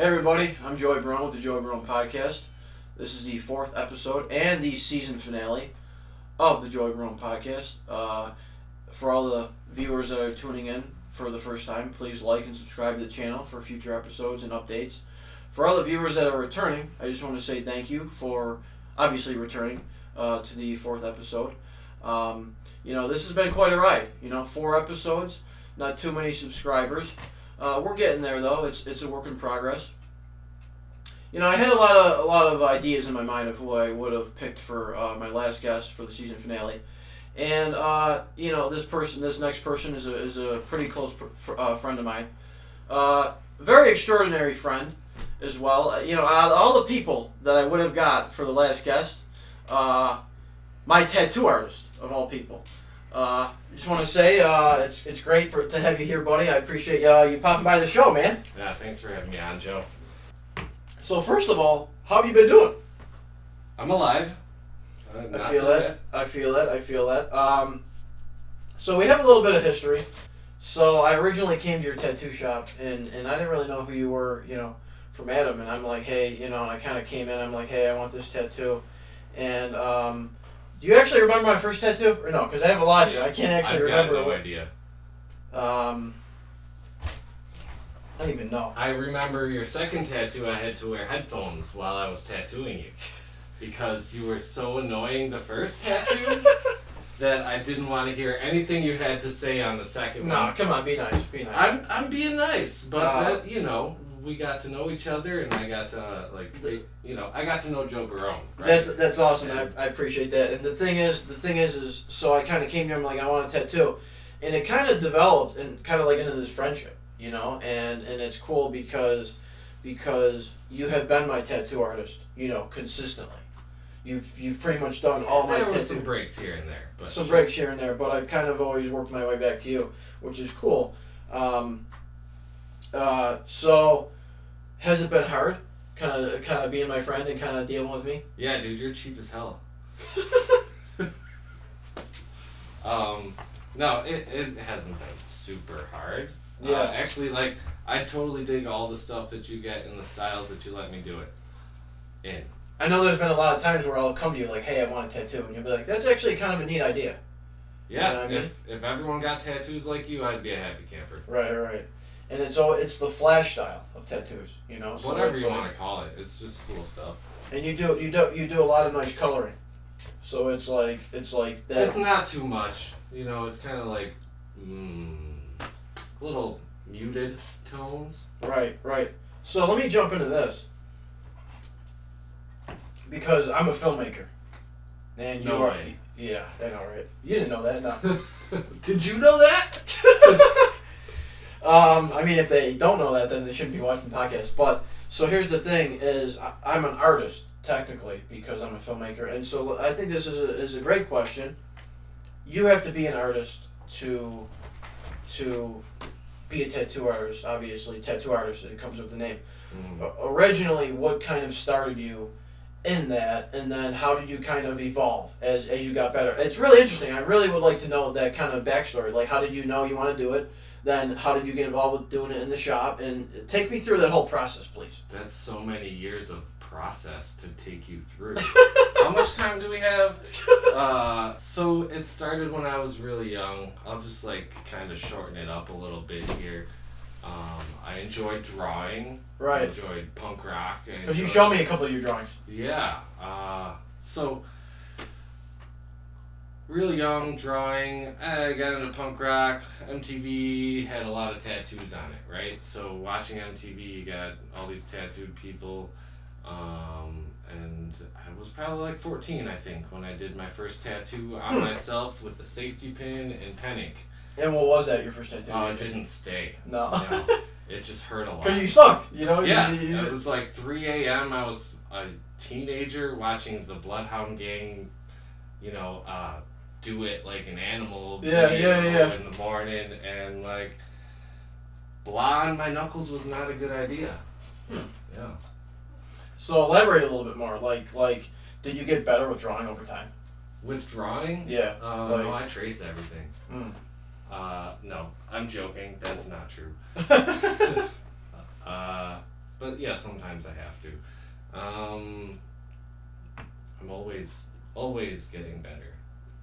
Hey everybody, I'm Joey Brown with the Joey Brown Podcast. This is the 4th episode and the season finale of the Joey Brown Podcast. For all the viewers that are tuning in for the first time, please like and subscribe to the channel for future episodes and updates. For all the viewers that are returning, I just want to say thank you for obviously returning to the 4th episode. This has been quite a ride. 4 episodes, not too many subscribers. We're getting there though. It's a work in progress. I had a lot of ideas in my mind of who I would have picked for my last guest for the season finale, and this next person is a pretty close friend of mine, very extraordinary friend as well. Out of all the people that I would have got for the last guest, my tattoo artist of all people. Just want to say it's great to have you here, buddy. I appreciate you popping by the show, man. Yeah, thanks for having me on, Joe. So first of all, how have you been doing? I'm alive. I feel that. So we have a little bit of history. So I originally came to your tattoo shop, and I didn't really know who you were, from Adam. And I'm like, hey, and I kind of came in. I'm like, hey, I want this tattoo. And do you actually remember my first tattoo? Or no? Because I have a lot here. I can't actually remember. I've got no idea. I don't even know. I remember your second tattoo. I had to wear headphones while I was tattooing you because you were so annoying the first tattoo that I didn't want to hear anything you had to say on the second one. No, come on, be nice. I'm being nice, but we got to know each other, and I got to I got to know Joe Barone. Right? That's awesome. I appreciate that. And the thing is, so I kind of came to him like I want a tattoo, and it kind of developed and kind of like into this friendship, and it's cool because you have been my tattoo artist, consistently. You've pretty much done all my tattoo. Some breaks here and there, but some breaks here and there, but I've kind of always worked my way back to you, which is cool. So has it been hard, kind of being my friend and kind of dealing with me? Yeah, dude, you're cheap as hell. No, it hasn't been super hard. Yeah. Actually, I totally dig all the stuff that you get in the styles that you let me do it in. I know there's been a lot of times where I'll come to you like, hey, I want a tattoo, and you'll be like, that's actually kind of a neat idea. Yeah, you know what I mean? If everyone got tattoos like you, I'd be a happy camper. Right. And it's the flash style of tattoos, So whatever you want to call it, it's just cool stuff. And you do a lot of nice coloring, so it's like that. It's not too much, It's kind of like little muted tones. Right. So let me jump into this because I'm a filmmaker, and you are. Way. Yeah, I know, right? You didn't know that, no? Did you know that? If they don't know that, then they shouldn't be watching the podcast. But so here's the thing: is I'm an artist technically because I'm a filmmaker, and so I think this is a great question. You have to be an artist to be a tattoo artist. Obviously, tattoo artist. It comes with the name. Mm-hmm. Originally, what kind of started you in that, and then how did you kind of evolve as you got better? It's really interesting. I really would like to know that kind of backstory. Like, how did you know you want to do it? Then how did you get involved with doing it in the shop? And take me through that whole process, please. That's so many years of process to take you through. How much time do we have? So it started when I was really young. I'll just kind of shorten it up a little bit here. I enjoyed drawing. Right. I enjoyed punk rock. Because you showed me a couple of your drawings. Yeah. So real young drawing. I got into punk rock. MTV had a lot of tattoos on it, right? So watching MTV, you got all these tattooed people. And I was probably 14, I think, when I did my first tattoo on myself with a safety pin and pen ink. And what was that, your first tattoo? Oh, it didn't stay. No. It just hurt a lot. Because you sucked, Yeah, it was 3 a.m. I was a teenager watching the Bloodhound Gang, do it like an animal yeah. in the morning, and blah on my knuckles was not a good idea. Yeah. So elaborate a little bit more. Did you get better with drawing over time? With drawing? Yeah. No, I trace everything. No, I'm joking. That's not true. but yeah, sometimes I have to. I'm always getting better.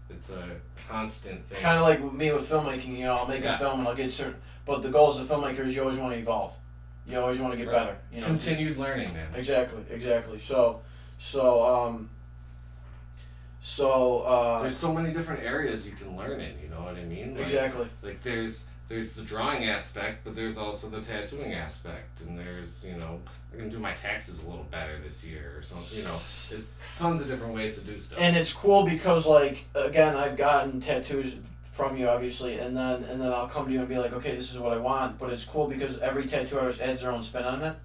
It's a constant thing. Kind of like with me with filmmaking, you know, I'll make a Yeah. film and I'll get certain, but the goal as a filmmaker is you always want to evolve. You always want to get Right. better. You know. Continued learning, man. Exactly. So, There's so many different areas you can learn in. You know what I mean? Like, exactly. Like there's the drawing aspect, but there's also the tattooing aspect, and there's I'm gonna do my taxes a little better this year or something. There's tons of different ways to do stuff. And it's cool because, like, again, I've gotten tattoos from you, obviously, and then I'll come to you and be like, okay, this is what I want. But it's cool because every tattoo artist adds their own spin on it.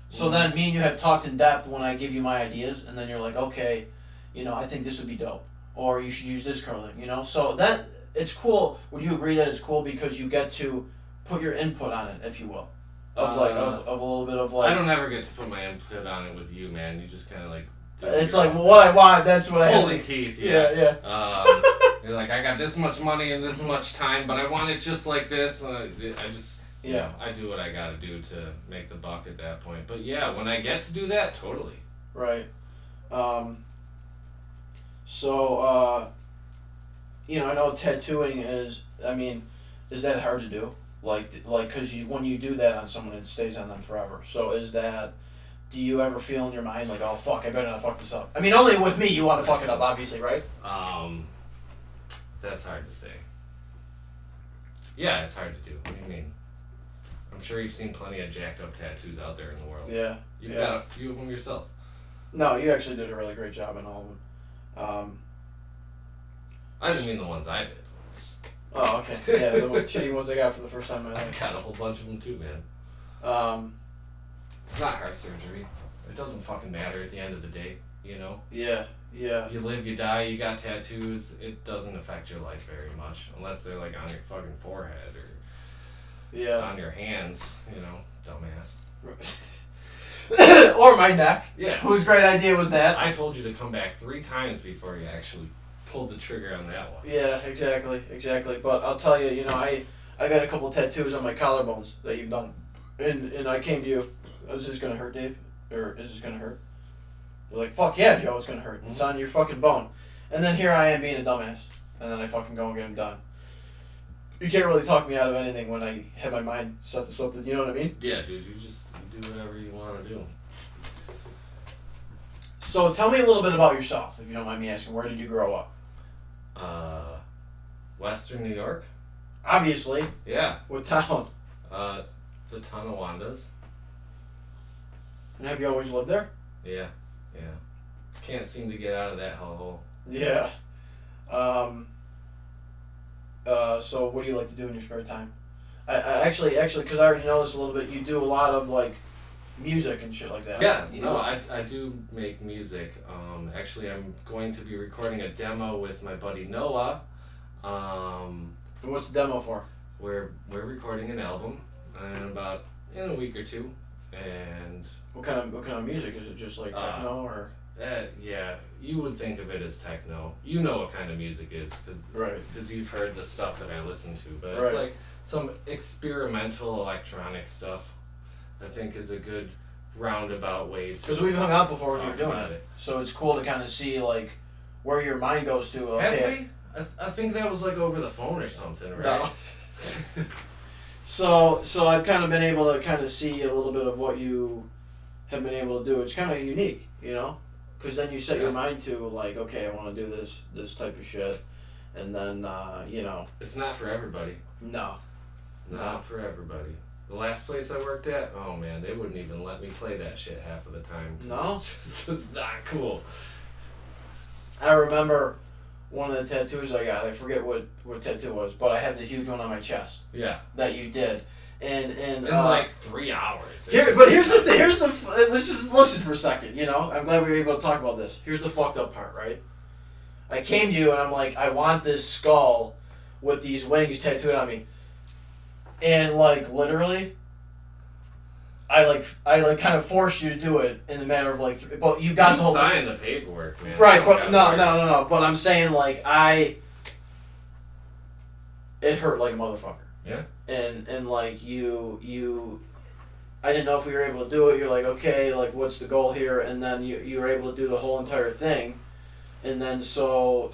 So then me and you have talked in depth when I give you my ideas, and then you're like, okay, I think this would be dope, or you should use this curling. So that it's cool. Would you agree that it's cool because you get to put your input on it, if you will, of a little bit of like. I don't ever get to put my input on it with you, man. You just kind of like. It's like, well, what I want, that's what I have. Pulling teeth, yeah. Yeah. You're like, I got this much money and this much time, but I want it just like this. I just. Yeah. I do what I gotta do to make the buck at that point. But yeah, when I get to do that, totally. Right. I know tattooing is that hard to do? Like, cause when you do that on someone, it stays on them forever. So do you ever feel in your mind like, oh fuck, I better not fuck this up? I mean, only with me, you want to fuck it up, obviously, right? That's hard to say. Yeah, it's hard to do. What do you mean? I'm sure you've seen plenty of jacked up tattoos out there in the world. Yeah. You've got a few of them yourself. No, you actually did a really great job in all of them. I didn't mean the ones I did. Oh, okay. Yeah, the shitty ones I got for the first time in my I life. got a whole bunch of them too, man. It's not heart surgery. It doesn't fucking matter at the end of the day, Yeah. You live, you die, you got tattoos, it doesn't affect your life very much. Unless they're like on your fucking forehead or on your hands, dumbass. Or my neck. Yeah. Whose great idea was that? I told you to come back 3 times before you actually pulled the trigger on that one. Yeah, exactly. But I'll tell you, I got a couple of tattoos on my collarbones that you've done. And I came to you, is this going to hurt, Dave? Or is this going to hurt? You're like, fuck yeah, Joe, it's going to hurt. It's on your fucking bone. And then here I am being a dumbass. And then I fucking go and get them done. You can't really talk me out of anything when I have my mind set to something, you know what I mean? Yeah, dude, you do whatever you want to do. So tell me a little bit about yourself, if you don't mind me asking. Where did you grow up? Western New York. Obviously. Yeah. What town? The Tonawondas. And have you always lived there? Yeah. Can't seem to get out of that hellhole. Yeah. So what do you like to do in your spare time? I actually, because I already know this a little bit, you do a lot of, like, music and shit like that. Yeah, I do make music. Actually, I'm going to be recording a demo with my buddy Noah. And what's the demo for? We're recording an album in a week or two, and what kind of music is it? Just like techno or? Yeah, you would think of it as techno. You know what kind of music is, because you've heard the stuff that I listen to. But it's like some experimental electronic stuff. I think is a good roundabout way to. Because we've hung out before when you were doing it, so it's cool to kind of see like where your mind goes to. Okay. Have we? I think that was like over the phone or something, right? No. So I've kind of been able to kind of see a little bit of what you have been able to do. It's kind of unique, because then you set your mind to like, okay, I want to do this type of shit, and then It's not for everybody. No. Not for everybody. The last place I worked at, oh man, they wouldn't even let me play that shit half of the time. No? It's not cool. I remember one of the tattoos I got, I forget what tattoo it was, but I had the huge one on my chest. Yeah. That you did. And in like 3 hours. But here's the thing, let's just listen for a second, I'm glad we were able to talk about this. Here's the fucked up part, right? I came to you and I'm like, I want this skull with these wings tattooed on me. And like literally, I kind of forced you to do it in the matter of like, but you got the whole sign the paperwork, man. Right, but no. But I'm saying like it hurt like a motherfucker. Yeah. And like you I didn't know if we were able to do it. You're like, okay, like what's the goal here? And then you were able to do the whole entire thing, and then so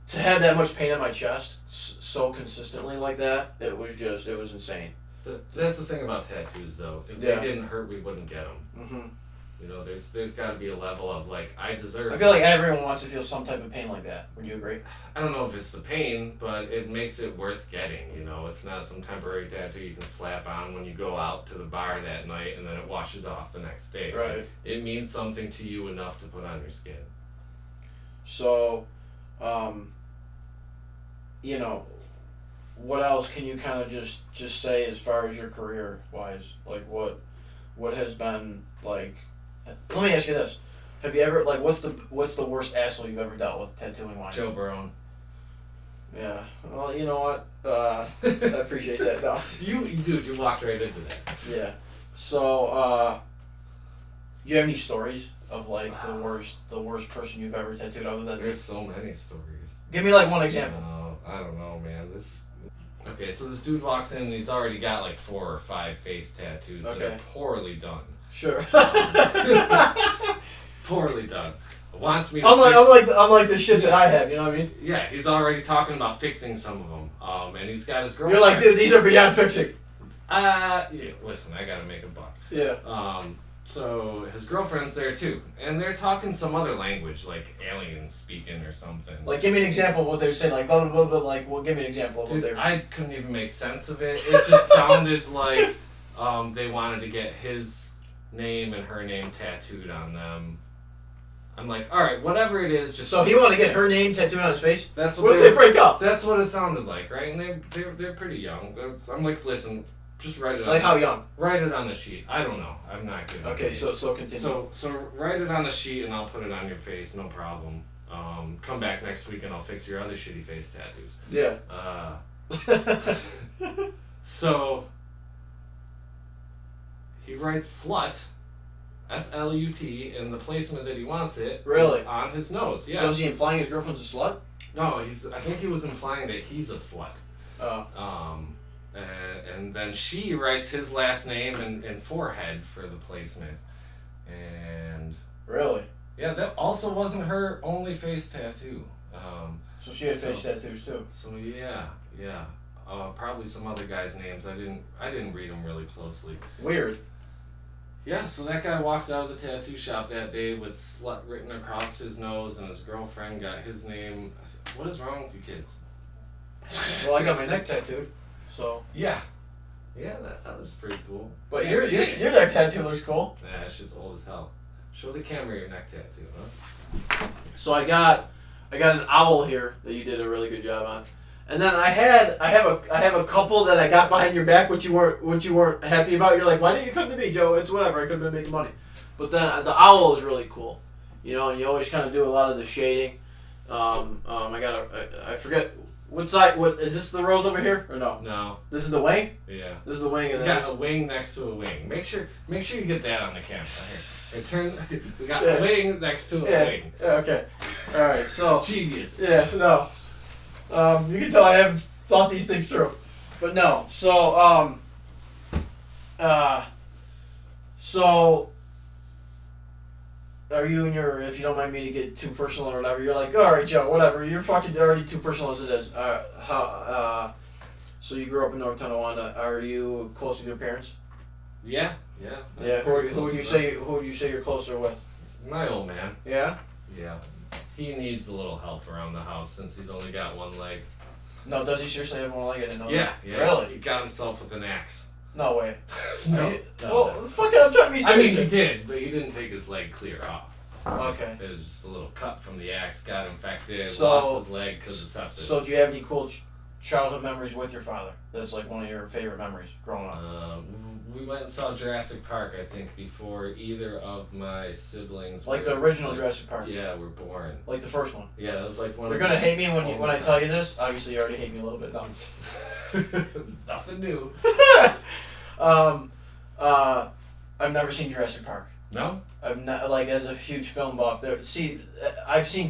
to have that much pain on my chest so consistently like that, it was insane. That's the thing about tattoos, though. If Yeah. they didn't hurt, we wouldn't get them. Mm-hmm. You know, there's got to be a level of like I deserve. I feel like everyone wants to feel some type of pain like that. Would you agree? I don't know if it's the pain, but it makes it worth getting. You know, it's not some temporary tattoo you can slap on when you go out to the bar that night and then it washes off the next day. Right. It means something to you enough to put on your skin. So, you know, what else can you kind of just say as far as your career wise? Like what has been like? Let me ask you this: have you ever like what's the worst asshole you've ever dealt with tattooing wise? Joe Barone. Yeah. Well, you know what? I appreciate that. No. You walked right into that. Yeah. So, do you have any stories of like the worst person you've ever tattooed other than? There's so many stories. Give me like one example. I don't know, man. Okay, so this dude walks in and he's already got like 4 or 5 face tattoos that Okay. are poorly done. Sure. Poorly done. Wants me to unlike the shit that I have, you know what I mean? Yeah, he's already talking about fixing some of them. And he's got his girlfriend. You're like, dude, these are beyond fixing. Yeah, listen, I gotta make a buck. Yeah. So his girlfriend's there too, and they're talking some other language, like aliens speaking or something. Like, give me an example of what they were saying. Like, blah blah blah blah. Like, well, give me an example of what they Dude, were. I couldn't even make sense of it. It just sounded like they wanted to get his name and her name tattooed on them. I'm like, all right, whatever it is, just. So he wanted to get her name tattooed on his face. That's What if they break up? That's what it sounded like, right? And they're pretty young. I'm like, listen, just write it. Like how young? Write it on the sheet. I don't know. I'm not good. Okay, so continue. So write it on the sheet and I'll put it on your face, no problem. Come back next week and I'll fix your other shitty face tattoos. Yeah. So he writes slut, SLUT, and the placement that he wants it Really? is on his nose. Yeah. So is he implying his girlfriend's a slut? No, I think he was implying that he's a slut. Oh. And then she writes his last name and forehead for the placement. And Really? yeah, that also wasn't her only face tattoo. So she had face tattoos too. So yeah. Probably some other guys' names. I didn't read them really closely. Weird. Yeah, so that guy walked out of the tattoo shop that day with slut written across his nose, and his girlfriend got his name. I said, what is wrong with you kids? Well, I got my neck tattooed, so. Yeah, that was pretty cool. But Yeah, your neck tattoo looks cool. Nah, that shit's old as hell. Show the camera your neck tattoo, huh? So I got an owl here that you did a really good job on, and then I have a couple that I got behind your back, which you weren't happy about. You're like, why didn't you come to me, Joe? It's whatever. I could have been making money, but then the owl is really cool, you know. And you always kind of do a lot of the shading. I forget what side. What is this? The rose over here or no? No. This is the wing. Yeah. This is the wing, and We then got a wing next to a wing. Make sure you get that on the camera. Here. We got Yeah. a wing next to a Yeah. wing. Okay. All right. So. Genius. Yeah, no. You can tell I haven't thought these things through. But no. So, are you and your, if you don't mind me to get too personal or whatever, you're like, all right, Joe, whatever, you're fucking already too personal as it is. So you grew up in North Tonawanda. Are you close with your parents? Yeah. Yeah. Who would you say you're closer with? My old man. Yeah. Yeah. He needs a little help around the house since he's only got one leg. No, does he seriously have one leg? I didn't know Yeah. that. Really? He got himself with an axe. No way. No. Well, fuck it, I'm trying to be I mean, serious. he did, but he didn't take his leg clear off. Okay. It was just a little cut from the axe, got infected, So- lost his leg because of sepsis. So do you have any cool childhood memories with your father? That's like one of your favorite memories growing up. We went and saw Jurassic Park, I think, before either of my siblings. Like were, the original Jurassic Park. Yeah, were born. Like the first one. Yeah, that was like one. You're of gonna the hate me when I only tell you this. Obviously, you already hate me a little bit. No. Nothing new. I've never seen Jurassic Park. No. I've not like as a huge film buff. I've seen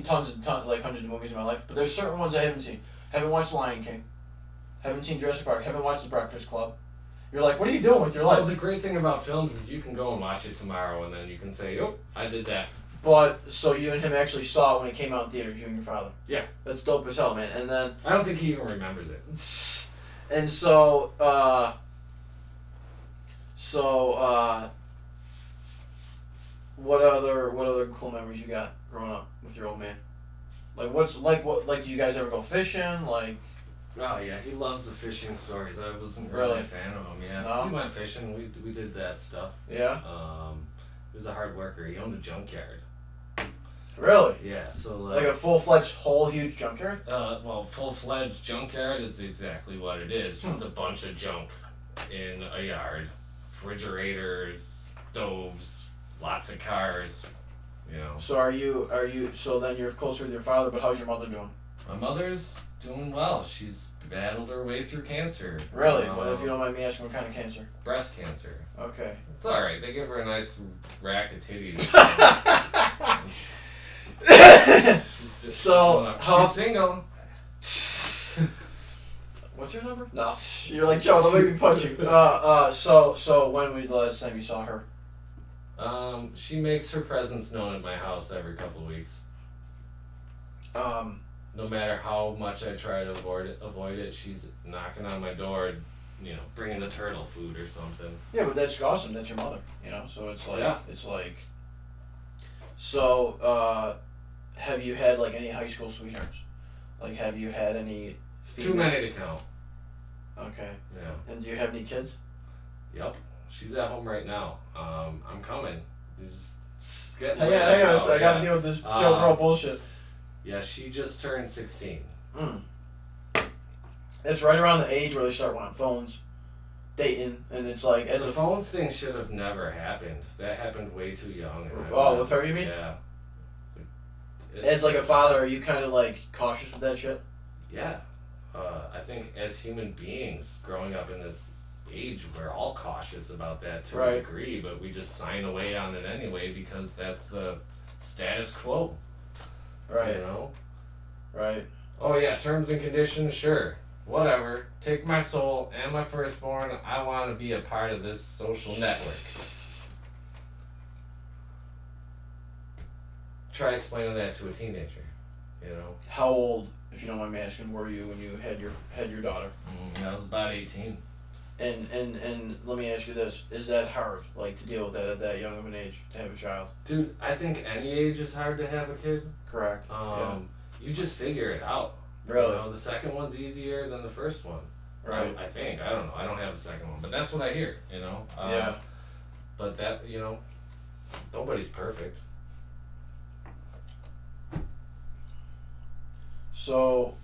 tons like hundreds of movies in my life, but there's certain ones I haven't seen. Haven't watched Lion King. Haven't seen Jurassic Park. Haven't watched The Breakfast Club. You're like, what are you doing with your life? Well, the great thing about films is you can go and watch it tomorrow, and then you can say, "Oh, I did that." But so you and him actually saw it when it came out in theaters, you and your father. Yeah. That's dope as hell, man. And then I don't think he even remembers it. and so what other cool memories you got growing up with your old man? Like do you guys ever go fishing? Like Oh yeah, he loves the fishing stories. I wasn't Really? really a fan of him. Yeah, No? we went fishing. We did that stuff. yeah? He was a hard worker. He owned a junkyard. Really? Yeah, so Like a full-fledged whole huge junkyard? well, full-fledged junkyard is exactly what it is. Just a bunch of junk in a yard. Refrigerators, stoves, lots of cars. You know. So are you so then you're closer with your father, but how's your mother doing? My mother's doing well. She's battled her way through cancer. Really? Well, if you don't mind me asking, what kind of cancer? Breast cancer. Okay. It's alright. They give her a nice rack of titties. She's So, how- she's single. What's your number? No, you're like, Joe, don't make me punch you. So when was the last time you saw her? She makes her presence known at my house every couple of weeks. No matter how much I try to avoid it, she's knocking on my door, bringing the turtle food or something. Yeah, but that's awesome. That's your mother, so it's like, Yeah. So, have you had like any high school sweethearts? Like, have you had any? Too many to count. Okay. Yeah. And do you have any kids? Yep. She's at home right now. I'm coming. You just get. I gotta deal with this Joe Bro bullshit. Yeah, she just turned 16. It's right around the age where they start wanting phones, dating, and it's like The phones thing should have never happened. That happened way too young. With her, you mean? Yeah. As like a father, are you kind of like cautious with that shit? Yeah. I think as human beings, growing up in this age, we're all cautious about that to a degree, but we just sign away on it anyway because that's the status quo. Right. Right. Oh yeah, terms and conditions, sure. Whatever. Take my soul and my firstborn. I want to be a part of this social network. Try explaining that to a teenager. How old, if you don't mind me asking, were you when you had your daughter? I was about 18. And let me ask you this: is that hard, like, to deal with that at that young of an age, to have a child? Dude, I think any age is hard to have a kid. Correct. You just figure it out. Really? The second one's easier than the first one. Right. I think. I don't know. I don't have a second one, but that's what I hear. Yeah. But that nobody's perfect. So,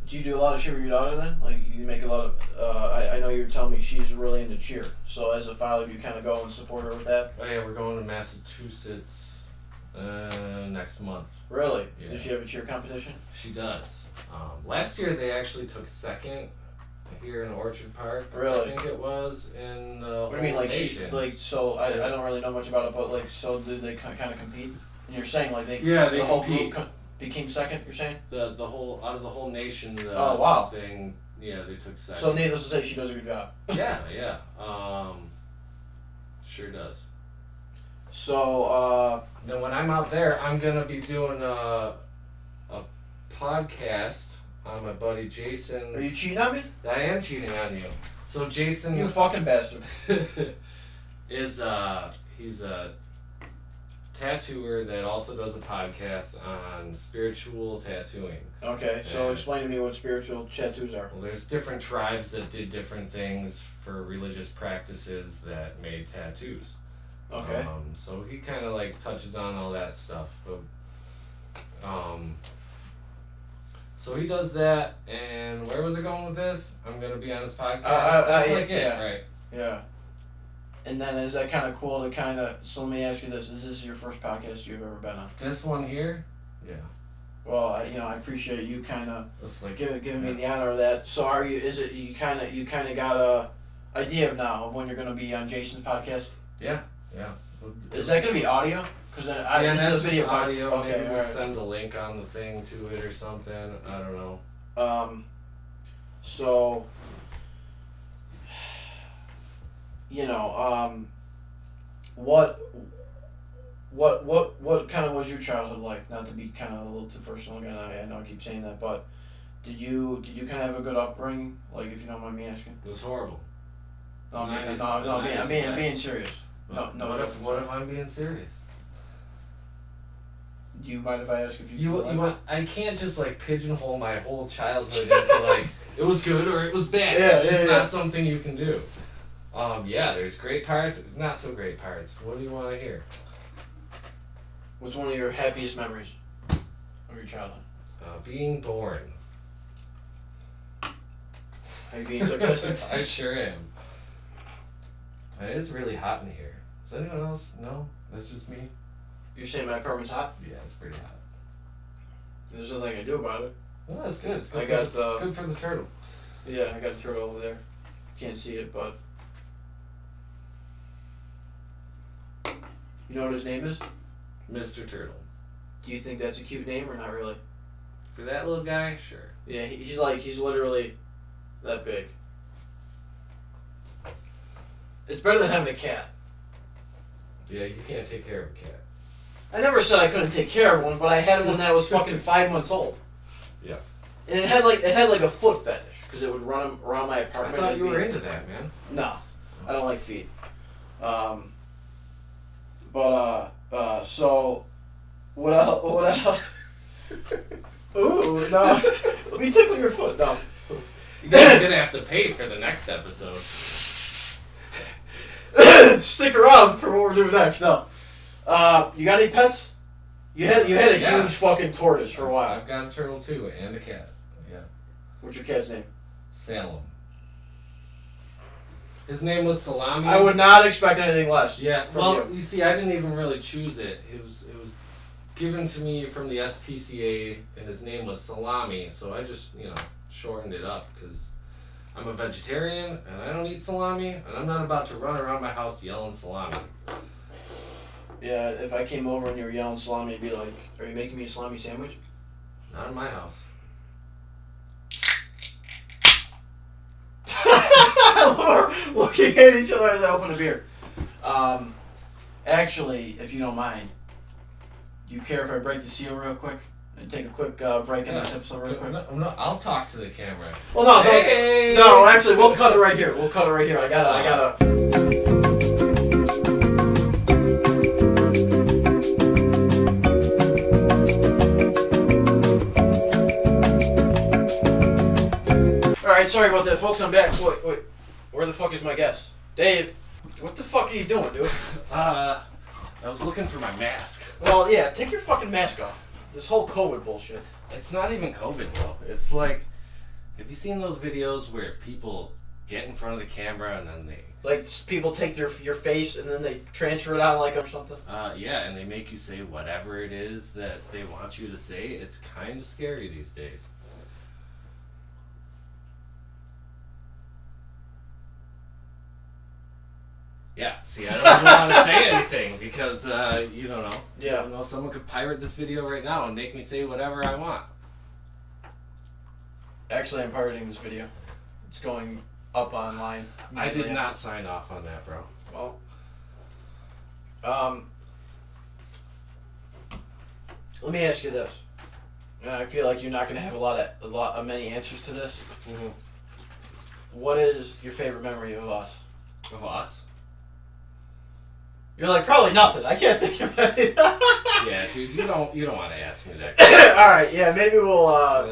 do you do a lot of shit with your daughter then? Like, you make a lot of, I know you were telling me she's really into cheer. So as a father, do you kind of go and support her with that? Oh yeah, we're going to Massachusetts next month. Really? Yeah. Does she have a cheer competition? She does. Last year they actually took second here in Orchard Park. Really? I think it was in What do you mean, like, nation. I don't really know much about it, but like, so did they kind of compete? And you're saying like they the whole compete. group became second, you're saying? The whole out of the whole nation. Oh, wow. Thing. Yeah, they took second. So needless to say, she does a good job. Yeah. Sure does. So then when I'm out there, I'm gonna be doing a podcast on my buddy Jason. are you cheating on me? I am cheating on you. So Jason, You fucking bastard. is he's a tattooer that also does a podcast on spiritual tattooing. Okay, so explain to me what spiritual tattoos are. Well, there's different tribes that did different things for religious practices that made tattoos. Okay. So he kind of like touches on all that stuff. But, so he does that, and where was it going with this? I'm gonna be on his podcast. That's like it, right? Yeah. And then is that kind of cool to kind of? So let me ask you this: is this your first podcast you've ever been on? This one here, yeah. Well, I appreciate you kind of like giving me the honor of that. So are you? Is it you kind of got a idea of now of when you're gonna be on Jason's podcast? Yeah. Is that gonna be audio? Because this that's is a video audio. Okay, Maybe we'll alright. send the link on the thing to it or something. I don't know. So you know, what kind of was your childhood like? Not to be kind of a little too personal again. I know I keep saying that, but did you kind of have a good upbringing? Like, if you don't mind me asking. It was horrible. No, I'm being serious. No. What if I'm being serious? Do you mind if I ask if you? I can't just like pigeonhole my whole childhood into like it was good or it was bad. Yeah, it's just not something you can do. There's great parts, not so great parts. What do you want to hear? What's one of your happiest memories of your childhood? Being born. Are you being sarcastic? I sure am. It is really hot in here. Is anyone else? No? That's just me? You're saying my apartment's hot? Yeah, it's pretty hot. There's nothing I can do about it. Well, that's good. It's good good for the turtle. Yeah, I got a turtle over there. Can't see it, but... You know what his name is? Mr. Turtle. Do you think that's a cute name or not really? For that little guy, sure. Yeah, he's literally that big. It's better than having a cat. Yeah, you can't take care of a cat. I never said I couldn't take care of one, but I had one that was fucking 5 months old. Yeah. And it had like a foot fetish because it would run him around my I apartment. thought you were into that, man. No, I don't like feet. So what else? Ooh, no. Let me tickle your foot. No. You guys are gonna have to pay for the next episode. Stick around for what we're doing next. No. You got any pets? You had a huge fucking tortoise for a while. I've got a turtle too, and a cat. Yeah. What's your cat's name? Salem. His name was Salami. I would not expect anything less. Yeah. From Well, you see, I didn't even really choose it. It was given to me from the SPCA, and his name was Salami. So I just shortened it up because I'm a vegetarian and I don't eat salami, and I'm not about to run around my house yelling salami. Yeah, if I came over and you were yelling salami, I'd be like, "Are you making me a salami sandwich?" Not in my house. We're looking at each other as I open a beer. Actually, if you don't mind, do you care if I break the seal real quick and take a quick break in this episode real quick? No, I'll talk to the camera. Well, no, hey! no. Actually, we'll cut it right here. I gotta. Alright, sorry about that, folks. I'm back. Wait. Where the fuck is my guest? Dave, what the fuck are you doing, dude? I was looking for my mask. Well, yeah, take your fucking mask off. This whole COVID bullshit. It's not even COVID, though. It's like, have you seen those videos where people get in front of the camera and then they... Like, people take your face and then they transfer it on like or something? Yeah, and they make you say whatever it is that they want you to say. It's kind of scary these days. Yeah, see, I don't even want to say anything because you don't know. Yeah. You don't know, someone could pirate this video right now and make me say whatever I want. Actually, I'm pirating this video. It's going up online. I did not sign off on that, bro. Well, let me ask you this. And I feel like you're not going to have many answers to this. Mm-hmm. What is your favorite memory of us? Of us? You're like, probably nothing. I can't think of anything. Yeah, dude, you don't want to ask me that. All right, yeah, maybe we'll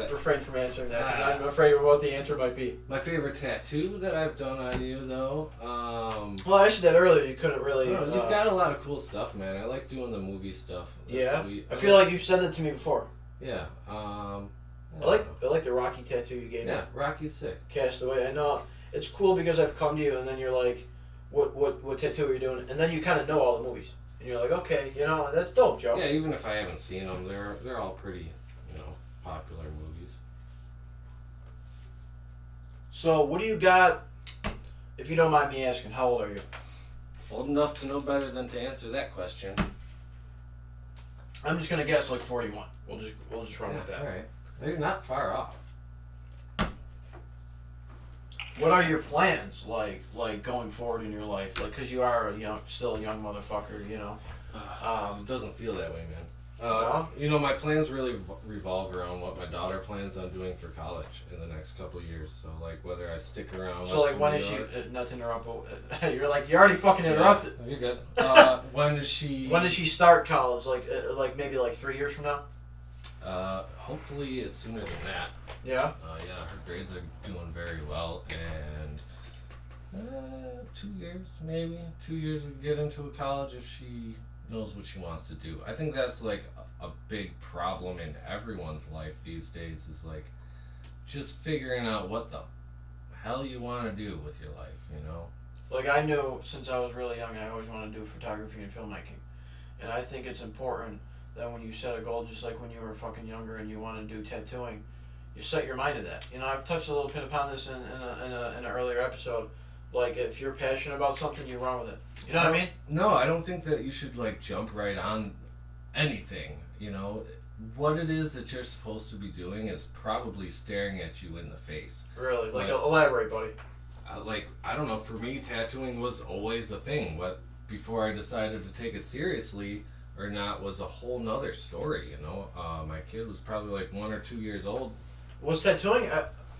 refrain from answering that because I'm afraid of what the answer might be. My favorite tattoo that I've done on you, though. Well, I said that earlier. You couldn't really. No, you've got a lot of cool stuff, man. I like doing the movie stuff. That's yeah, sweet. I feel like you've said that to me before. Yeah. I like the Rocky tattoo you gave me. Yeah, Rocky's sick. Castaway. I know it's cool because I've come to you and then you're like, what tattoo are you doing? And then you kind of know all the movies. And you're like, okay, that's dope, Joe. Yeah, even if I haven't seen them, they're all pretty, popular movies. So, what do you got, if you don't mind me asking, how old are you? Old enough to know better than to answer that question. I'm just gonna guess like 41. We'll just run with that. All right. They're not far off. What are your plans like going forward in your life? Like, cause you are still a young motherfucker, you know. It doesn't feel that way, man. No? You know, my plans really revolve around what my daughter plans on doing for college in the next couple of years. So, like, whether I stick around. So, like, when is she? Not to interrupt, but you're already fucking interrupted. Yeah, you're good. When does she? When does she start college? Like maybe 3 years from now. Hopefully it's sooner than that. Yeah. Yeah, her grades are doing very well, and 2 years maybe. 2 years we get into a college if she knows what she wants to do. I think that's like a big problem in everyone's life these days is like just figuring out what the hell you want to do with your life, you know? Like, I knew since I was really young I always wanted to do photography and filmmaking. And I think it's important that when you set a goal, just like when you were fucking younger and you want to do tattooing, you set your mind to that. You know, I've touched a little bit upon this in an earlier episode. Like, if you're passionate about something, you run with it. You know what I mean? No, I don't think that you should, like, jump right on anything, you know? What it is that you're supposed to be doing is probably staring at you in the face. Really? Like elaborate, buddy. I don't know, for me, tattooing was always a thing. But before I decided to take it seriously or not was a whole nother story, you know? My kid was probably, like, 1 or 2 years old. Was tattooing,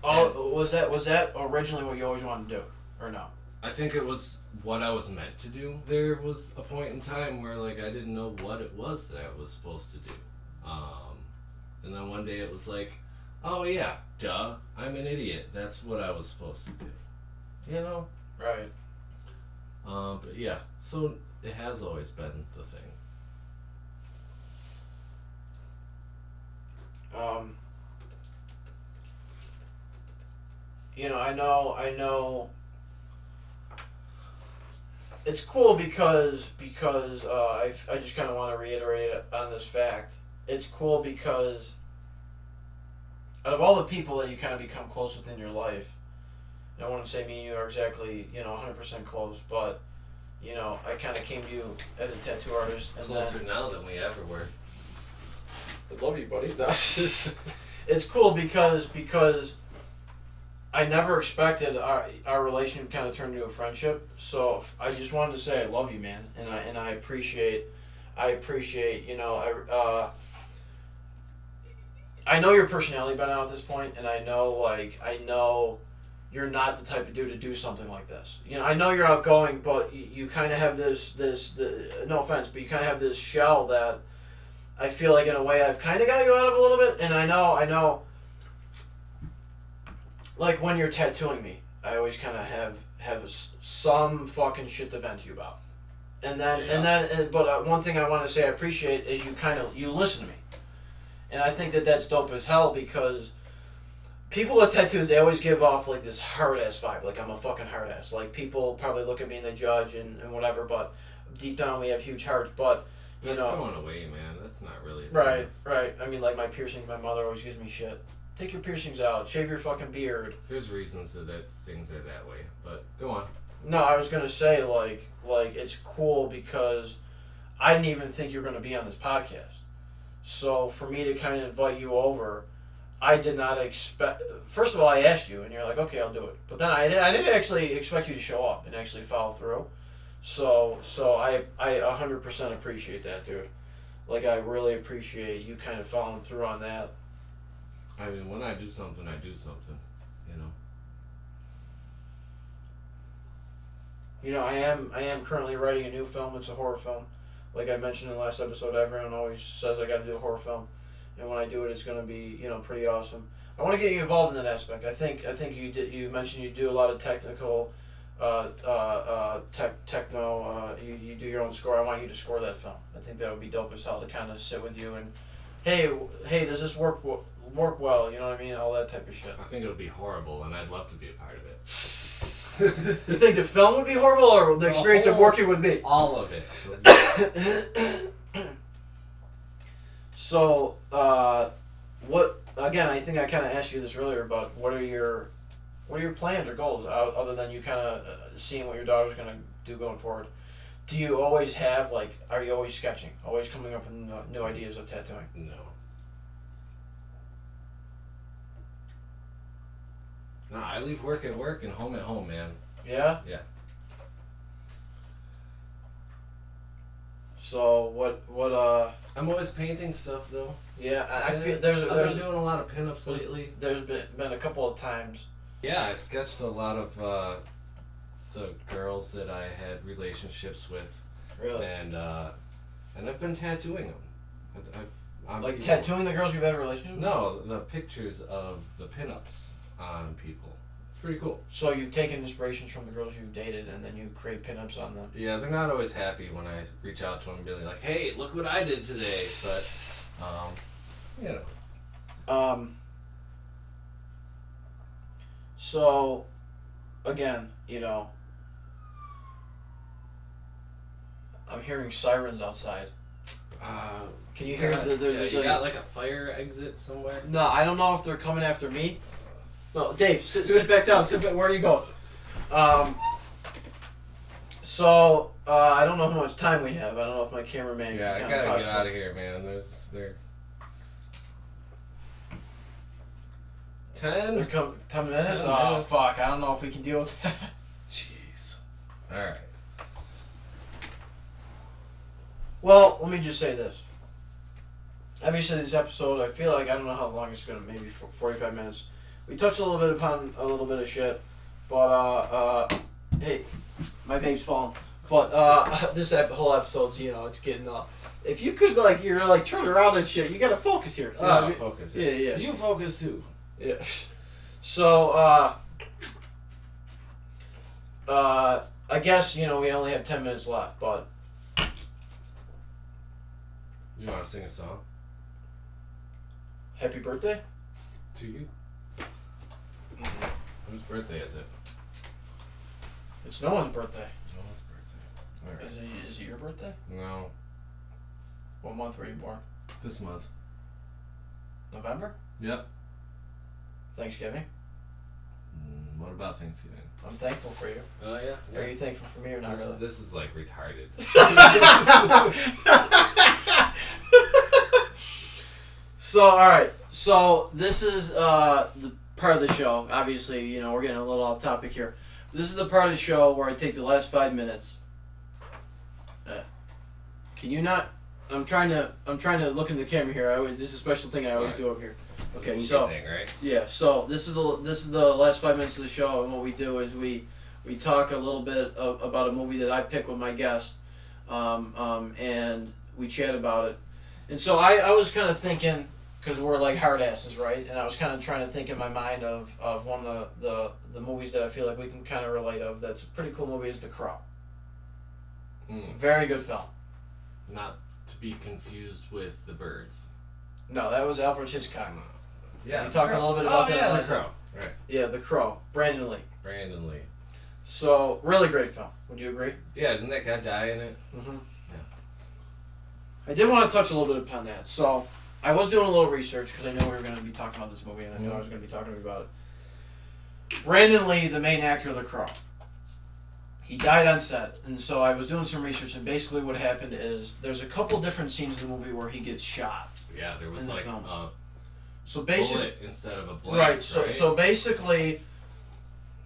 was that originally what you always wanted to do? Or no? I think it was what I was meant to do. There was a point in time where, like, I didn't know what it was that I was supposed to do. And then one day it was like, oh yeah, duh, I'm an idiot. That's what I was supposed to do. You know? Right. But yeah, so it has always been the thing. You know, I know. It's cool because I just kind of want to reiterate it on this fact. It's cool because out of all the people that you kind of become close with in your life, I wouldn't say me and you are exactly 100% close, but I kind of came to you as a tattoo artist. And closer now than we ever were. I love you, buddy. It's cool because I never expected our relationship kind of turned into a friendship. So I just wanted to say I love you, man, and I appreciate I know your personality by now at this point, and I know you're not the type of dude to do something like this. I know you're outgoing, but you kind of have this no offense, but you kind of have this shell that I feel like in a way I've kind of got you out of a little bit, and I know. Like when you're tattooing me, I always kind of have some fucking shit to vent to you about, but one thing I want to say I appreciate is you listen to me, and I think that's dope as hell because people with tattoos they always give off like this hard ass vibe, like I'm a fucking hard ass. Like people probably look at me and they judge and whatever, but deep down we have huge hearts. But that's going away, man. That's not really right. I mean, like my piercings, my mother always gives me shit. Take your piercings out. Shave your fucking beard. There's reasons that things are that way, but go on. No, I was gonna say like it's cool because I didn't even think you were gonna be on this podcast. So for me to kind of invite you over, I did not expect. First of all, I asked you, and you're like, okay, I'll do it. But then I didn't actually expect you to show up and actually follow through. So I 100% appreciate that, dude. Like I really appreciate you kind of following through on that. I mean, when I do something, I do something, I am currently writing a new film. It's a horror film. Like I mentioned in the last episode, everyone always says I got to do a horror film, and when I do it, it's gonna be pretty awesome. I want to get you involved in that aspect. I think you mentioned you do a lot of technical, techno. You do your own score. I want you to score that film. I think that would be dope as hell to kind of sit with you and, hey, does this work well? You know what I mean? All that type of shit. I think it would be horrible, and I'd love to be a part of it. You think the film would be horrible, or the experience of working with me? All of it. So, what? Again, I think I kind of asked you this earlier, but what are your plans or goals other than you kind of seeing what your daughter's gonna do going forward? Do you always have are you always sketching, always coming up with new ideas of tattooing? No. Nah, I leave work at work and home at home, man. Yeah? Yeah. So, what, I'm always painting stuff, though. yeah, I Yeah, feel I've been doing a lot of pinups there's- lately. there's been a couple of times. Yeah, I sketched a lot of the girls that I had relationships with, Really? and I've been tattooing them. On Like people. tattooing the girls you've had a relationship with? No, the pictures of the pinups on people. It's pretty cool. So you've taken inspirations from the girls you've dated and then you create pinups on them. Yeah, they're not always happy when I reach out to them and be like, "Hey, look what I did today." But you know. So, again, I'm hearing sirens outside. Can you hear there's you like got like a fire exit somewhere? No, I don't know if they're coming after me. No, Dave, sit back down. Sit back. Where are you going? So I don't know how much time we have. I don't know if my cameraman. Yeah, I can gotta possibly- get out of here, man. They're They're 10. coming 10 minutes. 10 Oh minutes. fuck! I don't know if we can deal with that. Jeez. All right. Well, let me just say this. Obviously, this episode, I feel like I don't know how long it's gonna. Maybe 45 minutes. We touched a little bit upon a little bit of shit, but hey, my vape's falling. But this whole episode's, it's getting. If you could you're turn around and shit, you gotta focus here. You know what I mean? Focus. Yeah, yeah. You focus too. Yeah. So I guess we only have 10 minutes left, but You want to sing a song? happy birthday. To you. Whose birthday is it? It's no one's birthday. Noah's birthday. All right. Is it your birthday? No, What month were you born? this month. November? Yep. Thanksgiving? What about Thanksgiving? I'm thankful for you. Oh yeah. Are you thankful for me or not This, really? this is like retarded. So, alright. So, this is the part of the show. Obviously, we're getting a little off topic here. This is the part of the show where I take the last 5 minutes. Can you not? I'm trying to look in the camera here. This is a special thing I always do over here. Okay, Movie so thing, right? yeah, so this is the last 5 minutes of the show, and what we do is we talk a little bit about a movie that I pick with my guest, and we chat about it. And so I was kind of thinking, because we're like hard asses, right? And I was kind of trying to think in my mind of one of the movies that I feel like we can kind of relate of. That's a pretty cool movie. Is The Crow. Very good film. Not to be confused with The Birds. No, that was Alfred Hitchcock. Yeah. We talked a little bit about that yeah, last The time. Crow. Right. Yeah, The Crow. Brandon Lee. Brandon Lee. So really great film. Would you agree? Yeah, didn't that guy die in it? Mm-hmm. Yeah. I did want to touch a little bit upon that. So I was doing a little research because I knew we were going to be talking about this movie, and I knew I was going to be talking about it. Brandon Lee, the main actor of The Crow, he died on set, and so I was doing some research, and basically what happened is there's a couple different scenes in the movie where he gets shot. Yeah, there was In the like film. a So basically, bullet instead of a blank. right. So basically,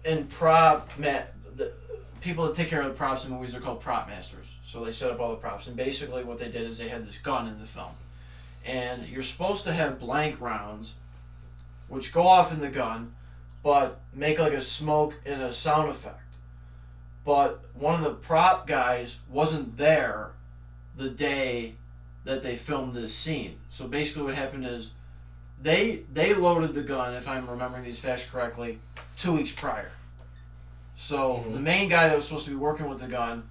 in the people that take care of the props in movies are called prop masters. So they set up all the props, and basically what they did is they had this gun in the film, and you're supposed to have blank rounds, which go off in the gun, but make like a smoke and a sound effect. But one of the prop guys wasn't there the day that they filmed this scene. So basically what happened is they loaded the gun, if I'm remembering these facts correctly, 2 weeks prior. So the main guy that was supposed to be working with the gun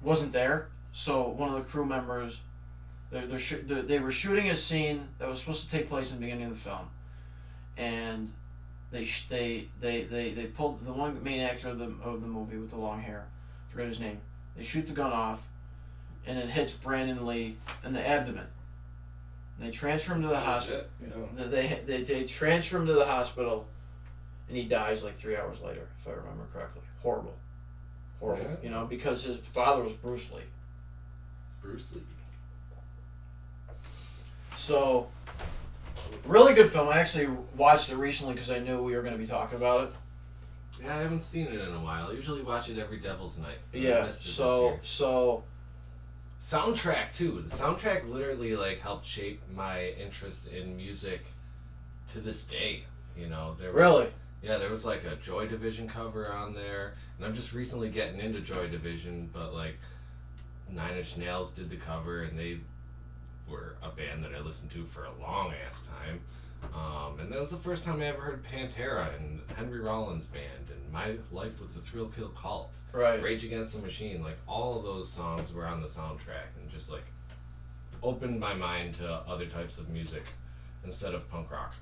wasn't there. So one of the crew members, they were shooting a scene that was supposed to take place in the beginning of the film, and they pulled the one main actor of the movie with the long hair, forget his name. They shoot the gun off, and it hits Brandon Lee in the abdomen. And they transfer him to the hospital. Yeah. They transfer him to the hospital, and he dies like 3 hours later, if I remember correctly. Horrible, Yeah. Because his father was Bruce Lee. Bruce Lee. So Really good film. I actually watched it recently because I knew we were going to be talking about it. Yeah, I haven't seen it in a while. I usually watch it every Devil's Night. I Yeah, missed it this so year. Soundtrack too. The soundtrack literally like helped shape my interest in music to this day. You know, there was, really, yeah, there was like a Joy Division cover on there, and I'm just recently getting into Joy Division, but like Nine Inch Nails did the cover, and they were a band that I listened to for a long ass time. And that was the first time I ever heard Pantera and Henry Rollins Band and My Life with the Thrill Kill Cult. right. Rage Against the Machine, like all of those songs were on the soundtrack and just like opened my mind to other types of music instead of punk rock.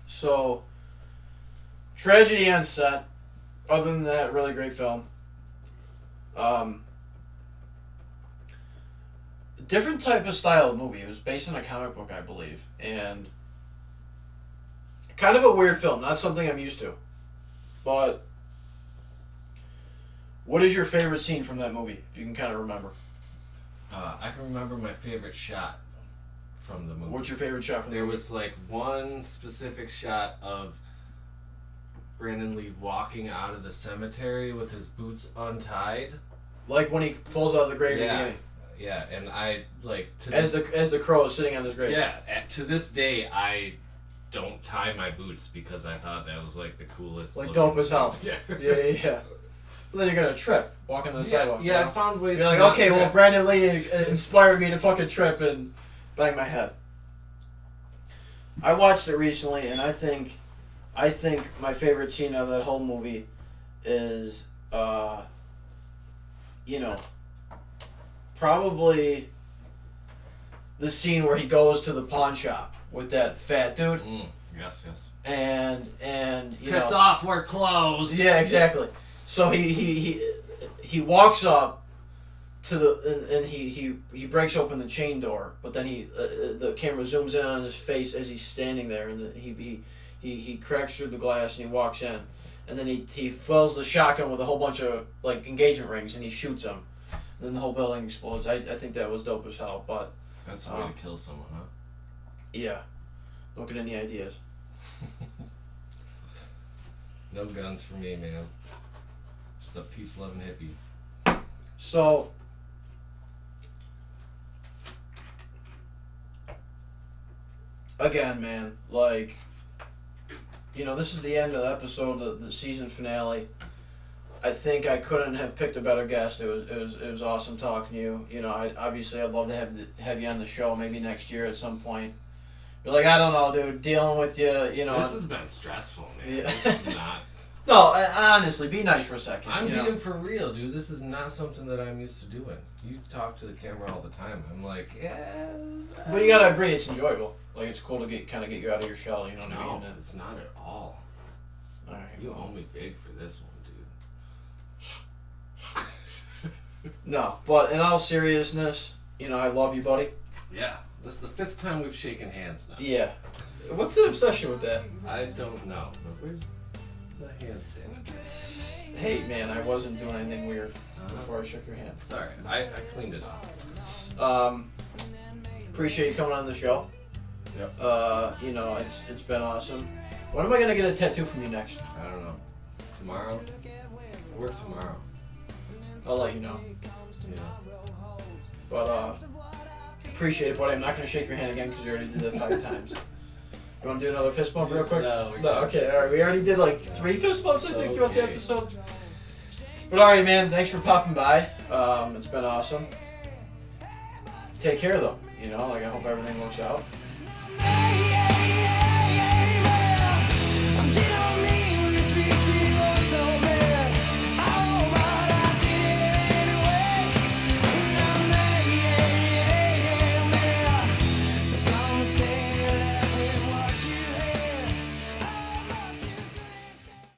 So, Tragedy on Set. Other than that, really great film. Different type of style of movie. It was based on a comic book, I believe, and kind of a weird film. Not something I'm used to, but what is your favorite scene from that movie, if you can kind of remember? I can remember my favorite shot from the movie. What's your favorite shot from the There movie? was like one specific shot of Brandon Lee walking out of the cemetery with his boots untied. Like when he pulls out of the grave at the Yeah. beginning, Yeah, and I like to as this, the crow is sitting on his grave. yeah, to this day I don't tie my boots because I thought that was like the coolest. Like looking dope as hell. thing. Yeah. Yeah. Well, then you're gonna trip walking on the sidewalk. Yeah, you I know? found ways. You're to like, not okay, well, trip. Brandon Lee inspired me to fucking trip and bang my head. I watched it recently, and I think my favorite scene of that whole movie is, probably the scene where he goes to the pawn shop with that fat dude, Yes, yes. and Piss off, we're closed. Yeah, exactly. So he walks up to the and he breaks open the chain door, but then the camera zooms in on his face as he's standing there, and he cracks through the glass and he walks in, and then he fills the shotgun with a whole bunch of like engagement rings and he shoots them, and then the whole building explodes. I think that was dope as hell, but That's a way to kill someone, huh? yeah, don't get any ideas. No guns for me, man. Just a peace-loving hippie. So, again, man, like, this is the end of the episode, the season finale. I think I couldn't have picked a better guest. It was awesome talking to you. I'd love to have you on the show maybe next year at some point. You're like, I don't know, dude, dealing with you, This has been stressful, man. Yeah. This is not. No, honestly, be nice for a second. I'm being for real, dude. This is not something that I'm used to doing. You talk to the camera all the time. I'm like, yeah. But you gotta agree, it's enjoyable. Like, it's cool to get you out of your shell, you know what I No, mean? it's not at all. Alright. You owe me big for this one, dude. No, but in all seriousness, I love you, buddy. Yeah, this is the 5th time we've shaken hands now. Yeah. What's the obsession with that? I don't know, but where's the hand sanitizer? Hey, man, I wasn't doing anything weird before I shook your hand. Sorry, I cleaned it off. Appreciate you coming on the show. Yep. It's been awesome. When am I gonna get a tattoo from you next? I don't know. Tomorrow? I work tomorrow. I'll let you know. Yeah. But appreciate it, buddy. I'm not gonna shake your hand again because you already did that 5 times. You want to do another fist bump real quick? No. Okay, all right. We already did like 3 fist bumps, I think, throughout the Okay. episode. But all right, man. Thanks for popping by. It's been awesome. Take care, though. I hope everything works out.